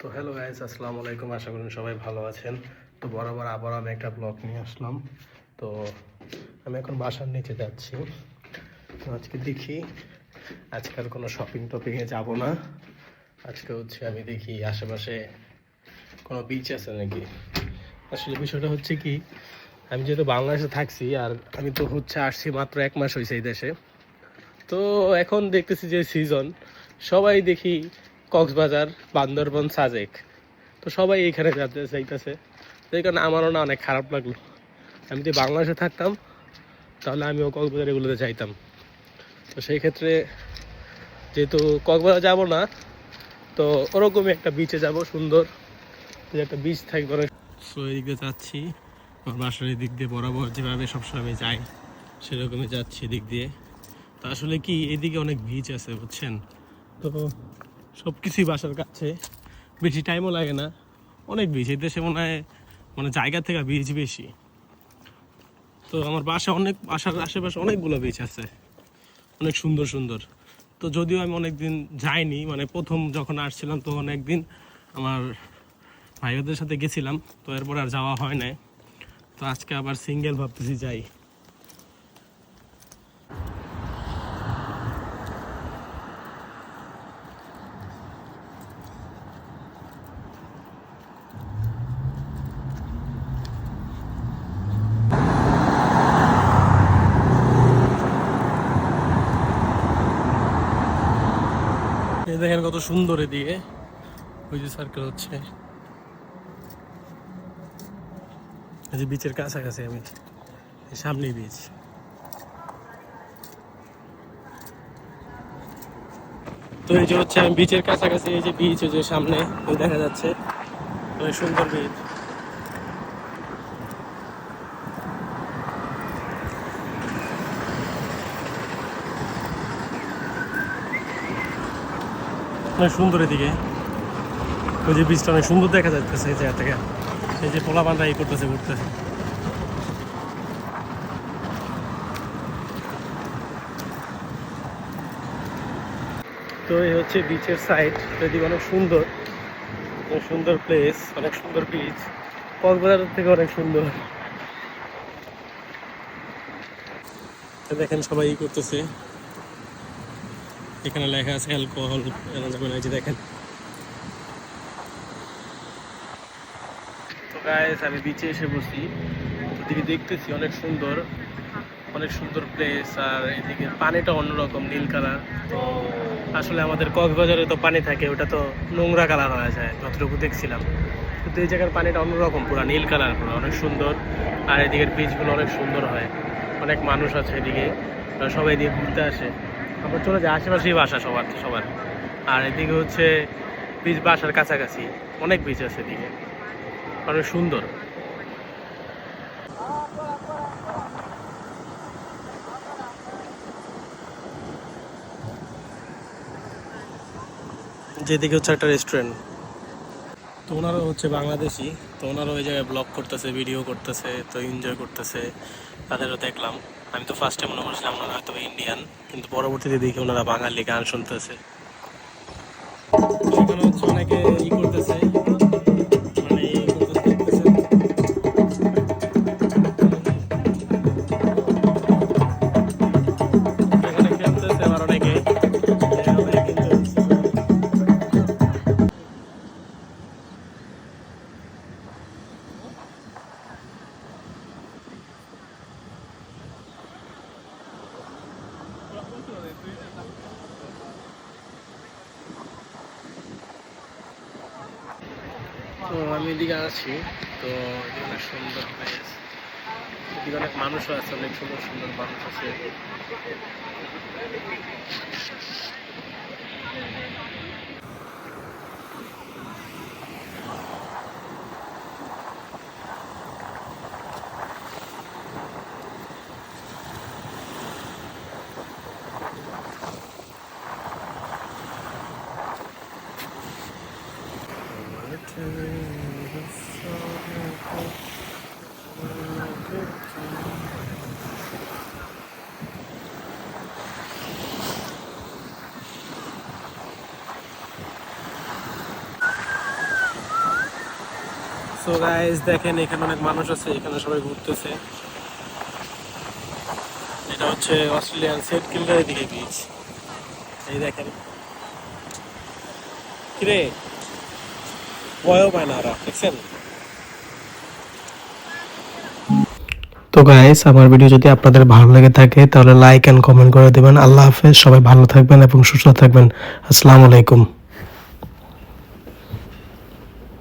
তো hello guys, আসসালামু আলাইকুম। আশা করি সবাই ভালো আছেন। তো বরাবর আবার আমি একটা ব্লগ নিয়ে আসলাম। তো আমি এখন বাসার নিচে যাচ্ছি। তো আজকে দেখি, আজকাল কোনো শপিং টপিংয়ে যাব না। আজকে হচ্ছে আমি দেখি আশেপাশে কোনো বিচ আছে নাকি। আসলে বিষয়টা হচ্ছে কি, আমি যেহেতু বাংলাদেশে থাকছি আর আমি তো হচ্ছে আসছি মাত্র 1 মাস হয়েছে এই দেশে। তো এখন দেখতেছি যে সিজন, সবাই দেখি কক্সবাজার, বান্দরবন, সাজেক, তো সবাই এইখানে যাইতেছে। এই কারণে আমারও না অনেক খারাপ লাগলো। আমি যদি বাংলাদেশে থাকতাম তাহলে আমিও কক্সবাজার এগুলোতে যাইতাম। তো সেই ক্ষেত্রে যেহেতু কক্সবাজার যাব না, তো ওরকমই একটা বিচে যাব, সুন্দর যে একটা বিচ থাকবে অনেক। সো এদিক দিয়ে যাচ্ছি, আমার বাসার এই দিক দিয়ে বরাবর যেভাবে সবসময় আমি যাই সেরকমই যাচ্ছি এদিক দিয়ে। তো আসলে কি, এদিকে অনেক বিচ আছে বুঝছেন। তো সব কিছুই বাসার কাছে, বেশি টাইমও লাগে না। অনেক বিচ এই দেশে মনে হয়, মানে জায়গা থেকে বিচ বেশি। তো আমার বাসার আশেপাশে অনেকগুলো বিচ আছে, অনেক সুন্দর সুন্দর। তো যদিও আমি অনেকদিন যাইনি, মানে প্রথম যখন আসছিলাম তখন একদিন আমার ভাইদের সাথে গেছিলাম, তো এরপর আর যাওয়া হয় নাই। তো আজকে আবার সিঙ্গেল ভাবতেছি যাই। এই দেখেন কত সুন্দর এদিকে, ওই যে সার্কেল হচ্ছে, এই যে বিচের কাছাকাছি আমি, সামনেই বিচ। তো এই যে হচ্ছে আমি বিচের কাছাকাছি, এই যে বিচ, ওই যে সামনে ওই দেখা যাচ্ছে, অনেক সুন্দর বিচ। অনেক সুন্দর এদিকে, ওই যে বিচটা অনেক সুন্দর দেখা যাচ্ছে এই জায়গা থেকে। এই যে পোলা বান্ধা এই করতেছে, ঘুরতেছে। তো এই হচ্ছে বিচের সাইড, এদিকে অনেক সুন্দর, অনেক সুন্দর প্লেস, অনেক সুন্দর বিচ, কক্সবাজার থেকে অনেক সুন্দর। দেখেন সবাই ই করতেছে, এখানে লেখা আছে অ্যালকোহল যে দেখেন। তো গাইস, আমি বিচে এসে বসি, এদিকে দেখতেছি অনেক সুন্দর, অনেক সুন্দর প্লেস। আর এদিকে পানিটা অন্যরকম নীল কালার। তো আসলে আমাদের কক্সবাজারে তো পানি থাকে, ওটা তো নোংরা কালার হয়ে যায় যতটুকু দেখছিলাম, কিন্তু এই জায়গার পানিটা অন্যরকম, পুরো নীল কালার, পুরো অনেক সুন্দর। আর এদিকের বিচগুলো অনেক সুন্দর হয়, অনেক মানুষ আছে এদিকে, সবাই এদিকে ঘুরতে আসে। আবার চলে যায়, আশেপাশেই বাসা সবার সবার। আর এদিকে হচ্ছে বিচ, বাসার কাছাকাছি অনেক বিচ আছে এদিকে, অনেক সুন্দর। যেদিকে হচ্ছে একটা রেস্টুরেন্ট, তো ওনারা হচ্ছে বাংলাদেশি। তো ওনারা ওই জায়গায় ব্লগ করতেছে, ভিডিও করতেছে, তো এনজয় করতেছে, তাদেরও দেখলাম। আমি তো ফার্স্টে মনে করছিলাম ওনারা হয়তো ইন্ডিয়ান, কিন্তু পরবর্তীতে দেখি ওনারা বাঙালি, গান শুনতেছে। সেখানে হচ্ছে অনেকে ই করতেছে, মানে ই করতেছে, দেখতেছে। এখানে খেলতেছে আবার অনেকে, এভাবে কিনতেছে। তো আমি এদিকে আছি, তো এদিকে অনেক সুন্দর প্লেস, এদিকে অনেক মানুষও আছে, অনেক সুন্দর সুন্দর মানুষ আছে। সো গাইস দেখেন এখানে অনেক মানুষ আছে, এখানে সবাই ঘুরতেছে। এটা হচ্ছে অস্ট্রেলিয়ান সেন্ট কিলডার দিকে বিচ। এই দেখেন কিরে ভয়ও পায় না ওরা, দেখছেন? তো গাইস আমার ভিডিও যদি আপনাদের ভালো লেগে থাকে তাহলে লাইক এন্ড কমেন্ট করে দিবেন। আল্লাহ হাফেজ, সবাই ভালো থাকবেন এবং সুস্থ থাকবেন। আসসালামু আলাইকুম।